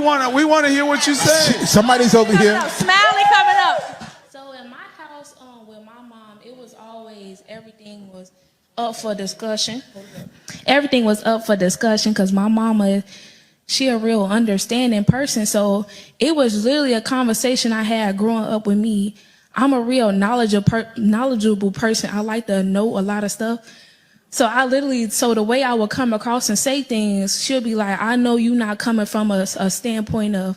We want to hear what you say. Somebody's over here. Smiley coming up. So in my house, with my mom, it was always everything was up for discussion. Everything was up for discussion because my mama, she a real understanding person. So it was literally a conversation I had growing up with me. I'm a real knowledgeable person. I like to know a lot of stuff. So so the way I would come across and say things, she'll be like, I know you not coming from a standpoint of,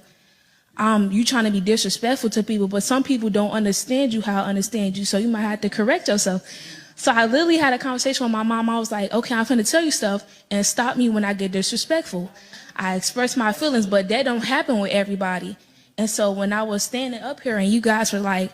you trying to be disrespectful to people, but some people don't understand you how I understand you, so you might have to correct yourself. So I literally had a conversation with my mom. I was like, okay, I'm finna tell you stuff and stop me when I get disrespectful. I express my feelings, but that don't happen with everybody. And so when I was standing up here and you guys were like,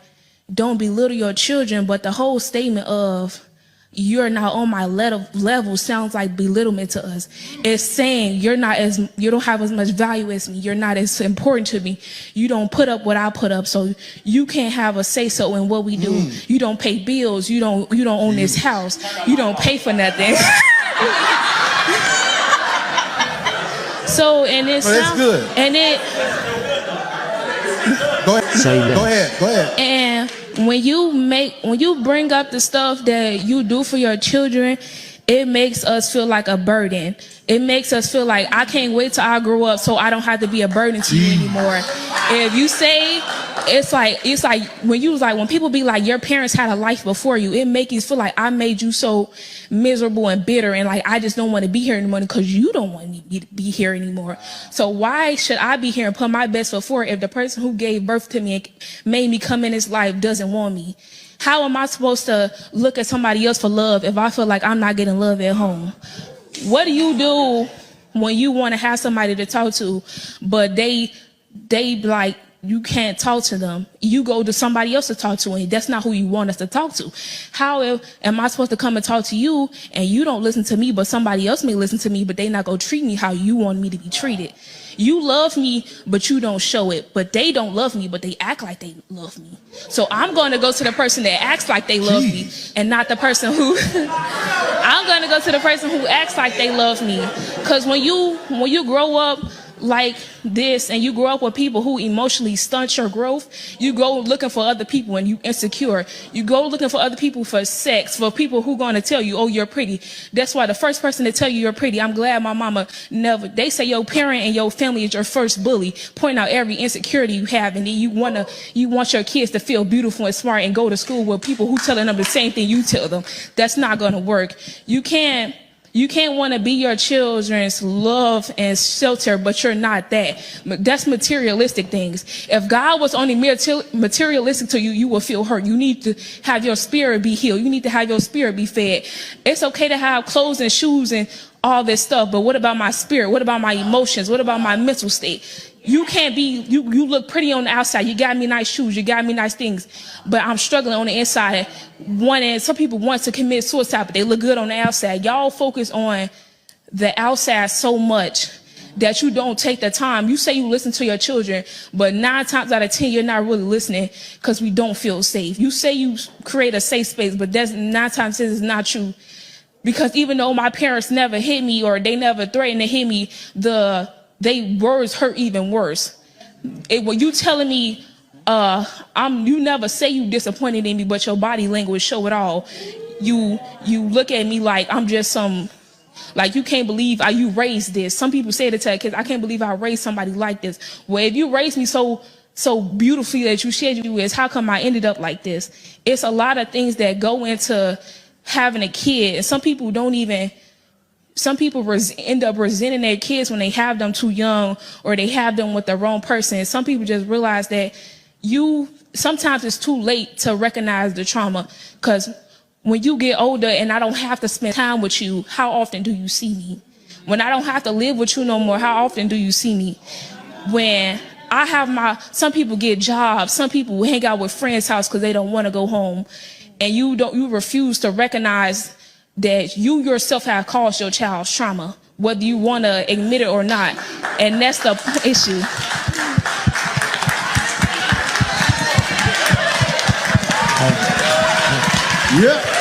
don't belittle your children, but the whole statement of, you're not on my level sounds like belittlement to us. It's saying you don't have as much value as me. You're not as important to me. You don't put up what I put up, so you can't have a say so in what we do. You don't pay bills. You don't own this house. You don't pay for nothing. So and it sounds good. And it. Go ahead. And when you bring up the stuff that you do for your children, it makes us feel like a burden. It makes us feel like I can't wait till I grow up so I don't have to be a burden to you anymore. If you say, it's like when people be like, your parents had a life before you, it makes you feel like I made you so miserable and bitter and like I just don't want to be here anymore because you don't want me to be here anymore. So why should I be here and put my best foot forward if the person who gave birth to me and made me come in this life doesn't want me? How am I supposed to look at somebody else for love if I feel like I'm not getting love at home? What do you do when you want to have somebody to talk to, but they like, you can't talk to them? You go to somebody else to talk to, and that's not who you want us to talk to. How am I supposed to come and talk to you, and you don't listen to me, but somebody else may listen to me, but they not gonna treat me how you want me to be treated? You love me, but you don't show it. But they don't love me, but they act like they love me. So I'm going to go to the person that acts like they love me, and not the person who. I'm going to go to the person who acts like they love me. Because when you grow up like this and you grow up with people who emotionally stunt your growth, you go looking for other people and you insecure. You go looking for other people for sex, for people who going to tell you, oh, you're pretty. That's why the first person to tell you you're pretty, I'm glad my mama never, they say your parent and your family is your first bully, point out every insecurity you have, and then you want your kids to feel beautiful and smart and go to school with people who telling them the same thing you tell them. That's not going to work. You can't want to be your children's love and shelter, but you're not that. That's materialistic things. If God was only materialistic to you, you will feel hurt. You need to have your spirit be healed. You need to have your spirit be fed. It's okay to have clothes and shoes and all this stuff, but what about my spirit? What about my emotions? What about my mental state? You can't be, you look pretty on the outside. You got me nice shoes. You got me nice things, but I'm struggling on the inside. Some people want to commit suicide, but they look good on the outside. Y'all focus on the outside so much that you don't take the time. You say you listen to your children, but 9 times out of 10, you're not really listening because we don't feel safe. You say you create a safe space, but that's 9 times 10 is not true. Because even though my parents never hit me or they never threatened to hit me, they words hurt even worse. When you telling me, you never say you disappointed in me, but your body language show it all. You look at me like I'm just like you can't believe how you raised this. Some people say it to their kids, I can't believe I raised somebody like this. Well, if you raised me so beautifully that you shared you is, how come I ended up like this? It's a lot of things that go into having a kid, and some people end up resenting their kids when they have them too young or they have them with the wrong person. Some people just realize that sometimes it's too late to recognize the trauma, because when you get older and I don't have to spend time with you, how often do you see me? When I don't have to live with you no more, how often do you see me? When I have some people get jobs, some people hang out with friends' house because they don't want to go home, and you refuse to recognize that you yourself have caused your child's trauma, whether you want to admit it or not. And that's the issue. Yeah.